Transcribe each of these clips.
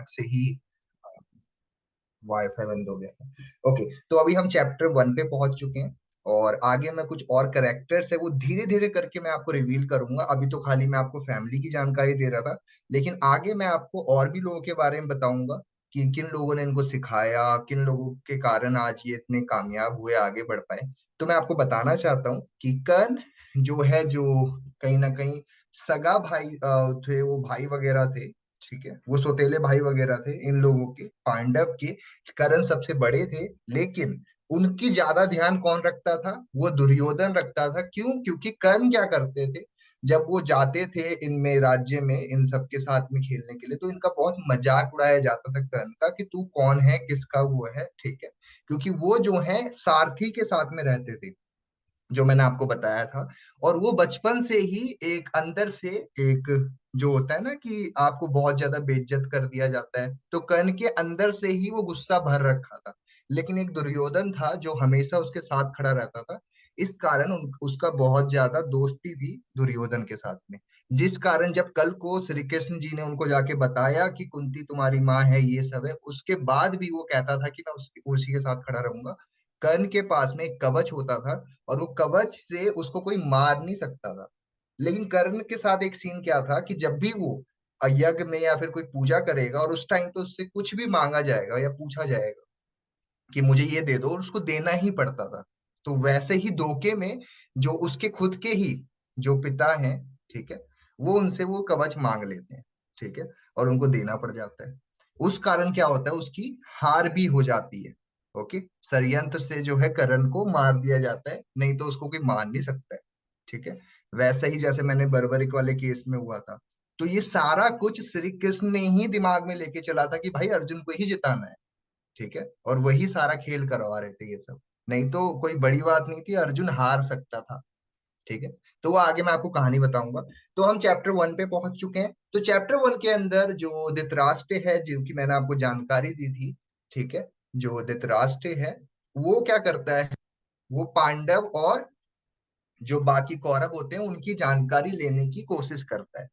App से ही wifi बंद हो गया। ओके, तो अभी हम चैप्टर 1 पे पहुंच चुके हैं और आगे मैं कुछ और करेक्टर्स है वो धीरे धीरे करके मैं आपको रिवील करूंगा। अभी तो खाली मैं आपको फैमिली की जानकारी दे रहा था, लेकिन आगे मैं आपको और भी लोगों के बारे में बताऊंगा कि किन लोगों ने इनको सिखाया, किन लोगों के कारण आज ये इतने कामयाब हुए, आगे बढ़ पाए। तो मैं आपको बताना चाहता हूँ कि कर्ण जो है, जो कहीं ना कहीं सगा भाई थे, वो भाई वगैरह थे, ठीक है, वो सौतेले भाई वगैरह थे इन लोगों के, पांडव के। कर्ण सबसे बड़े थे, लेकिन उनकी ज्यादा ध्यान कौन रखता था? वो दुर्योधन रखता था। क्यों? क्योंकि कर्ण क्या करते थे, जब वो जाते थे इनमें राज्य में इन सबके साथ में खेलने के लिए, तो इनका बहुत मजाक उड़ाया जाता था कर्ण का कि तू कौन है, किसका वो है, ठीक है, क्योंकि वो जो है सारथी के साथ में रहते थे, जो मैंने आपको बताया था। और वो बचपन से ही एक अंदर से एक जो होता है ना कि आपको बहुत ज्यादा बेइज्जत कर दिया जाता है, तो कर्ण के अंदर से ही वो गुस्सा भर रखा था। लेकिन एक दुर्योधन था जो हमेशा उसके साथ खड़ा रहता था, इस कारण उसका बहुत ज्यादा दोस्ती थी दुर्योधन के साथ में। जिस कारण जब कल को श्री कृष्ण जी ने उनको जाके बताया कि कुंती तुम्हारी माँ है, ये सब है, उसके बाद भी वो कहता था कि मैं उसी के साथ खड़ा रहूंगा। कर्ण के पास में एक कवच होता था, और वो कवच से उसको कोई मार नहीं सकता था। लेकिन कर्ण के साथ एक सीन क्या था कि जब भी वो यज्ञ में या फिर कोई पूजा करेगा, और उस टाइम पे उससे कुछ भी मांगा जाएगा या पूछा जाएगा कि मुझे ये दे दो, और उसको देना ही पड़ता था। तो वैसे ही धोखे में जो उसके खुद के ही जो पिता हैं, ठीक है, वो उनसे वो कवच मांग लेते हैं, ठीक है, और उनको देना पड़ जाता है। उस कारण क्या होता है, उसकी हार भी हो जाती है। ओके, षड्यंत्र से जो है कर्ण को मार दिया जाता है, नहीं तो उसको कोई मार नहीं सकता है, ठीक है। वैसे ही जैसे मैंने बर्बरिक वाले केस में हुआ था। तो ये सारा कुछ श्री कृष्ण ने ही दिमाग में लेके चला था कि भाई अर्जुन को ही जिताना है, ठीक है, और वही सारा खेल करवा रहे थे ये सब। नहीं तो कोई बड़ी बात नहीं थी, अर्जुन हार सकता था, ठीक है। तो वो आगे मैं आपको कहानी बताऊंगा। तो हम चैप्टर 1 पे पहुंच चुके हैं। तो चैप्टर 1 के अंदर जो धृतराष्ट्र है, जिनकी मैंने आपको जानकारी दी थी, ठीक है, जो धृतराष्ट्र है वो क्या करता है, वो पांडव और जो बाकी कौरव होते हैं उनकी जानकारी लेने की कोशिश करता है।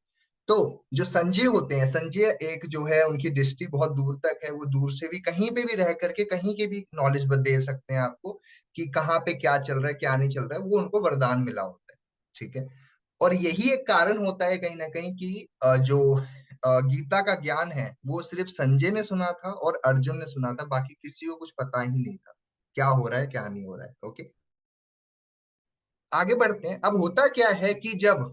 तो जो संजय होते हैं, संजय एक जो है उनकी दृष्टि बहुत दूर तक है, वो दूर से भी कहीं पे भी रह करके कहीं के भी नॉलेज दे सकते हैं आपको कि कहाँ पे क्या चल रहा है, क्या नहीं चल रहा है, वो उनको वरदान मिला होता है, ठीक है। और यही एक कारण होता है कहीं ना कहीं कि जो गीता का ज्ञान है वो सिर्फ संजय ने सुना था और अर्जुन ने सुना था, बाकी किसी को कुछ पता ही नहीं था क्या हो रहा है, क्या नहीं हो रहा है। ओके, आगे बढ़ते हैं। अब होता क्या है कि जब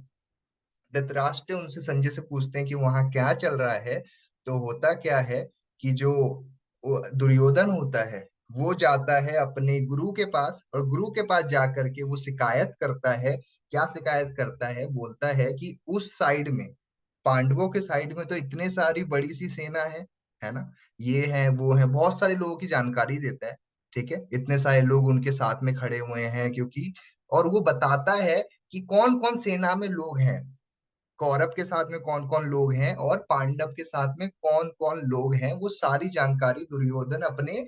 धृतराष्ट्र उनसे, संजय से पूछते हैं कि वहां क्या चल रहा है, तो होता क्या है कि जो वो दुर्योधन होता है, वो जाता है अपने गुरु के पास, और गुरु के पास जाकर के वो शिकायत करता है। क्या शिकायत करता है? बोलता है कि उस साइड में, पांडवों के साइड में तो इतने सारी बड़ी सी सेना है ना, ये है वो है, बहुत सारे लोगों की जानकारी देता है, ठीक है, इतने सारे लोग उनके साथ में खड़े हुए हैं, क्योंकि और वो बताता है कि कौन कौन सेना में लोग हैं, कौरव के साथ में कौन कौन लोग हैं और पांडव के साथ में कौन कौन लोग हैं, वो सारी जानकारी दुर्योधन अपने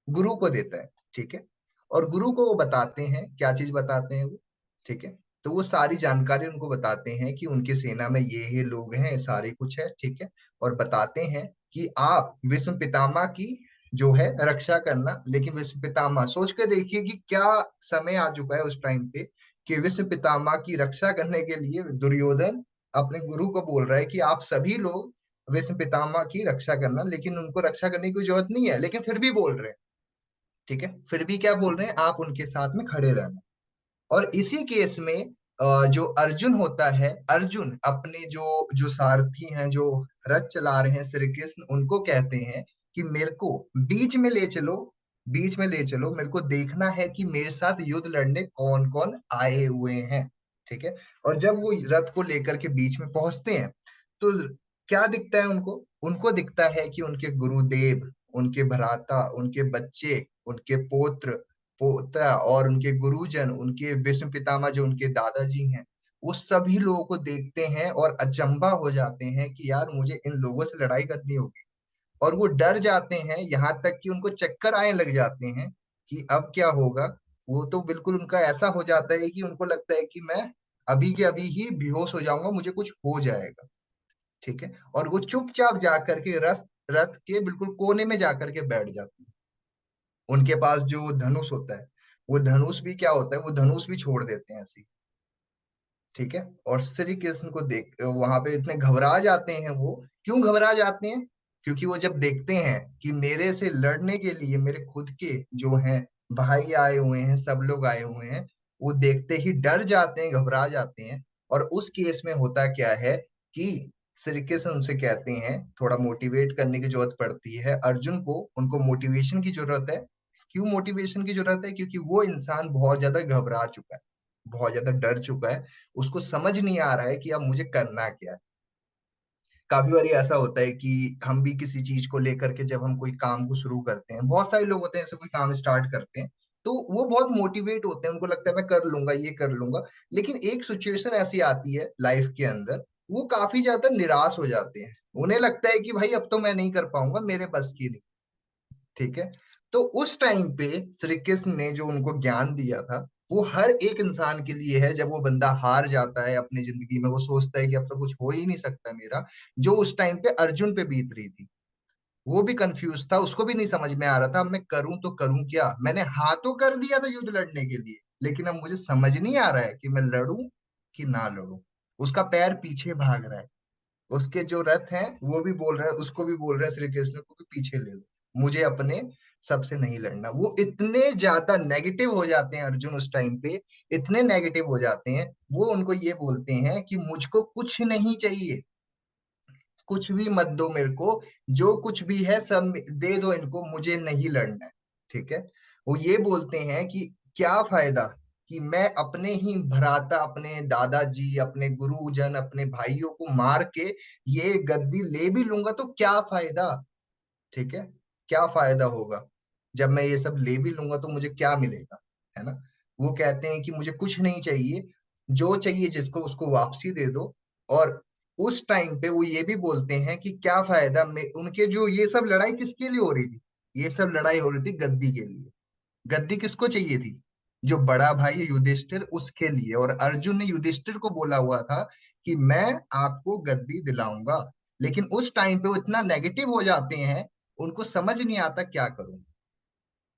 गुरु को देता है, ठीक है। और गुरु को वो बताते हैं, क्या चीज बताते हैं वो, ठीक है, तो वो सारी जानकारी उनको बताते हैं कि उनकी सेना में ये लोग हैं, सारे कुछ है, ठीक है। और बताते हैं कि आप विष्णु पितामह की जो है रक्षा करना। लेकिन विष्णु पितामह, सोच के देखिए कि क्या समय आ चुका है उस टाइम पे कि विष्णु पितामह की रक्षा करने के लिए दुर्योधन अपने गुरु को बोल रहा है कि आप सभी लोग विष्णु पितामह की रक्षा करना, लेकिन उनको रक्षा करने की कोई जरूरत नहीं है, लेकिन फिर भी बोल रहे हैं, ठीक है, फिर भी क्या बोल रहे हैं, आप उनके साथ में खड़े रहना। और इसी केस में जो अर्जुन होता है, अर्जुन अपने जो जो सारथी हैं, जो रथ चला रहे हैं श्री कृष्ण, उनको कहते हैं कि मेरे को बीच में ले चलो, बीच में ले चलो, मेरे को देखना है कि मेरे साथ युद्ध लड़ने कौन कौन आए हुए हैं, ठीक है। और जब वो रथ को लेकर के बीच में पहुंचते हैं, तो क्या दिखता है उनको? उनको दिखता है कि उनके गुरुदेव, उनके भ्राता, उनके बच्चे, उनके पोत्र पोता और उनके गुरुजन, उनके विष्णु पितामह जो उनके दादाजी हैं, वो सभी लोगों को देखते हैं और अचंभा हो जाते हैं कि यार मुझे इन लोगों से लड़ाई करनी होगी। और वो डर जाते हैं, यहाँ तक कि उनको चक्कर आने लग जाते हैं कि अब क्या होगा। वो तो बिल्कुल उनका ऐसा हो जाता है कि उनको लगता है कि मैं अभी के अभी ही बेहोश हो जाऊंगा, मुझे कुछ हो जाएगा, ठीक है। और वो चुपचाप जा करके रथ के बिल्कुल कोने में जाकर के बैठ जाते हैं। उनके पास जो धनुष होता है, वो धनुष भी क्या होता है, वो धनुष भी छोड़ देते हैं ऐसे ही। ठीक है। और श्री कृष्ण को देख वहां पे इतने घबरा जाते हैं वो। क्यों घबरा जाते हैं? क्योंकि वो जब देखते हैं कि मेरे से लड़ने के लिए मेरे खुद के जो हैं भाई आए हुए हैं, सब लोग आए हुए हैं, वो देखते ही डर जाते हैं, घबरा जाते हैं। और उस केस में होता क्या है कि श्री कृष्ण उनसे कहते हैं, थोड़ा मोटिवेट करने की जरूरत पड़ती है अर्जुन को, उनको मोटिवेशन की जरूरत है। क्यों मोटिवेशन की जरूरत है? क्योंकि वो इंसान बहुत ज्यादा घबरा चुका है, बहुत ज्यादा डर चुका है। उसको समझ नहीं आ रहा है कि अब मुझे करना क्या है। काफी बार ऐसा होता है कि हम भी किसी चीज को लेकर के जब हम कोई काम को शुरू करते हैं, बहुत सारे लोग होते हैं ऐसे कोई काम स्टार्ट करते हैं, तो वो बहुत मोटिवेट होते हैं, उनको लगता है मैं कर लूंगा, ये कर लूंगा। लेकिन एक सिचुएशन ऐसी आती है लाइफ के अंदर, वो काफी ज्यादा निराश हो जाते हैं। उन्हें लगता है कि भाई अब तो मैं नहीं कर पाऊंगा, मेरे बस की नहीं। ठीक है। तो उस टाइम पे श्री कृष्ण ने जो उनको ज्ञान दिया था, वो हर एक इंसान के लिए है। जब वो बंदा हार जाता है अपनी जिंदगी में, वो सोचता है कि अब तो कुछ हो ही नहीं सकता मेरा, जो उस टाइम पे अर्जुन पे बीत रही थी। वो भी कंफ्यूज था, उसको भी नहीं समझ में आ रहा था अब मैं करूं तो करूं क्या। मैंने हाँ तो कर दिया था युद्ध लड़ने के लिए, लेकिन अब मुझे समझ नहीं आ रहा है कि मैं लड़ूं कि ना लड़ूं। उसका पैर पीछे भाग रहा है। उसके जो रथ हैं वो भी बोल रहे हैं, उसको भी बोल रहे हैं श्री कृष्ण को कि पीछे ले लो, मुझे अपने सबसे नहीं लड़ना। वो इतने ज्यादा नेगेटिव हो जाते हैं अर्जुन उस टाइम पे, इतने नेगेटिव हो जाते हैं। वो उनको ये बोलते हैं कि मुझको कुछ नहीं चाहिए, कुछ भी मत दो मेरे को, जो कुछ भी है सब दे दो इनको, मुझे नहीं लड़ना है। ठीक है। वो ये बोलते हैं कि क्या फायदा कि मैं अपने ही भ्राता, अपने दादाजी, अपने गुरुजन, अपने भाइयों को मार के ये गद्दी ले भी लूंगा तो क्या फायदा। ठीक है। क्या फायदा होगा? जब मैं ये सब ले भी लूंगा तो मुझे क्या मिलेगा, है ना। वो कहते हैं कि मुझे कुछ नहीं चाहिए, जो चाहिए जिसको उसको वापसी दे दो। और उस टाइम पे वो ये भी बोलते हैं कि क्या फायदा में उनके, जो ये सब लड़ाई किसके लिए हो रही थी, ये सब लड़ाई हो रही थी गद्दी के लिए। गद्दी किसको चाहिए थी? जो बड़ा भाई है युधिष्ठिर, उसके लिए। और अर्जुन ने युधिष्ठिर को बोला हुआ था कि मैं आपको गद्दी दिलाऊंगा। लेकिन उस टाइम पे वो इतना नेगेटिव हो जाते हैं, उनको समझ नहीं आता क्या करूं।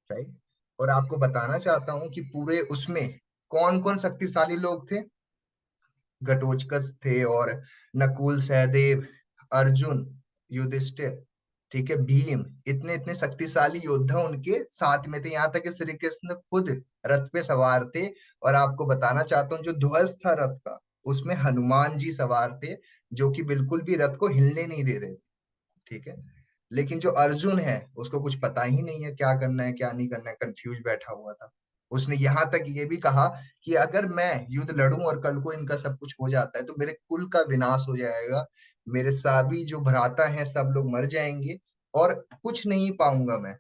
राइट। और आपको बताना चाहता हूं कि पूरे उसमें कौन कौन शक्तिशाली लोग थे। घटोत्कच थे, और नकुल, सहदेव, अर्जुन, युधिष्ठिर, ठीक है, भीम, इतने इतने शक्तिशाली योद्धा उनके साथ में थे। यहाँ तक कि श्री कृष्ण खुद रथ पे सवार थे। और आपको बताना चाहता हूँ, जो ध्वज था रथ का, उसमें हनुमान जी सवार थे, जो कि बिल्कुल भी रथ को हिलने नहीं दे रहे थे। ठीक है। लेकिन जो अर्जुन है, उसको कुछ पता ही नहीं है क्या करना है क्या नहीं करना है, कंफ्यूज बैठा हुआ था। उसने यहाँ तक ये भी कहा कि अगर मैं युद्ध लड़ूं और कल को इनका सब कुछ हो जाता है तो मेरे कुल का विनाश हो जाएगा, मेरे सभी जो भ्राता हैं सब लोग मर जाएंगे, और कुछ नहीं पाऊंगा मैं।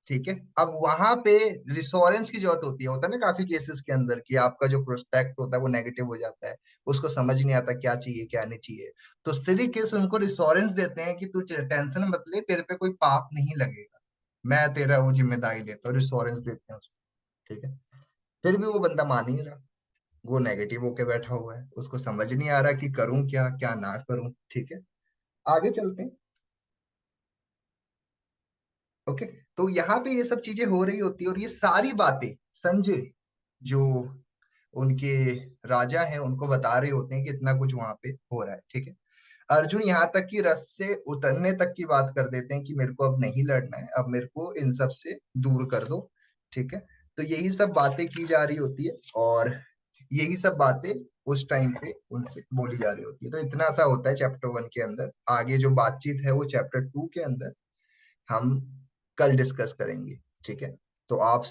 ठीक है। अब वहां पे रिश्योरेंस की जरूरत होती है, होता है ना काफी केसेस के अंदर, कि आपका जो प्रोस्पेक्ट होता है वो नेगेटिव हो जाता है, उसको समझ नहीं आता क्या चाहिए क्या नहीं चाहिए। तो श्री कृष्ण उनको रिश्योरेंस देते हैं कि तू टेंशन मत ले, तेरे पे कोई पाप नहीं लगेगा, मैं तेरा वो जिम्मेदारी लेता हूँ, रिश्योरेंस देते हैं उसको। ठीक है। फिर भी वो बंदा मान ही नहीं रहा, वो नेगेटिव होके बैठा हुआ है, उसको समझ नहीं आ रहा कि करूं क्या क्या ना करूं। ठीक है। आगे चलते हैं। ओके। तो यहाँ पे ये सब चीजें हो रही होती है, और ये सारी बातें संजय, जो उनके राजा हैं, उनको बता रहे होते हैं कि इतना कुछ वहां पे हो रहा है। ठीक है। अर्जुन यहाँ तक कि रथ से उतरने तक की बात कर देते हैं कि मेरे को अब नहीं लड़ना है, अब मेरे को इन सब से दूर कर दो। ठीक है। तो यही सब बातें की जा रही होती है, और यही सब बातें उस टाइम पे उनसे बोली जा रही होती है। तो इतना सा होता है चैप्टर 1 के अंदर। आगे जो बातचीत है वो चैप्टर 2 के अंदर हम कल डिस्कस करेंगे। ठीक है। तो आप